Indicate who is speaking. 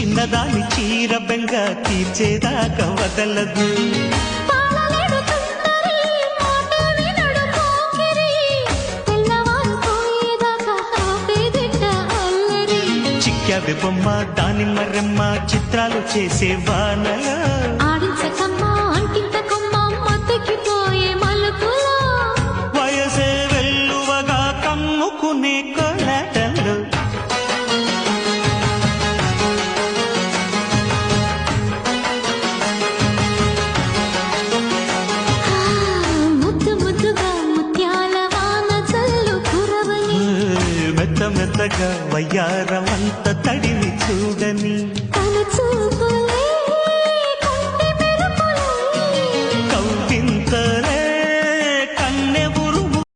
Speaker 1: చిన్నదాని చీర బెంగ తీర్చేదాకా వదలదు. చిక్కావి బొమ్మ దాని మరమ్మ చిత్రాలు చేసే వానలా వయసే వెల్లువగా కమ్ముకునే కోలాటంలో మెత్త మెత్తగా వయ్యారమంత తడిని చూడని
Speaker 2: తన చూపులు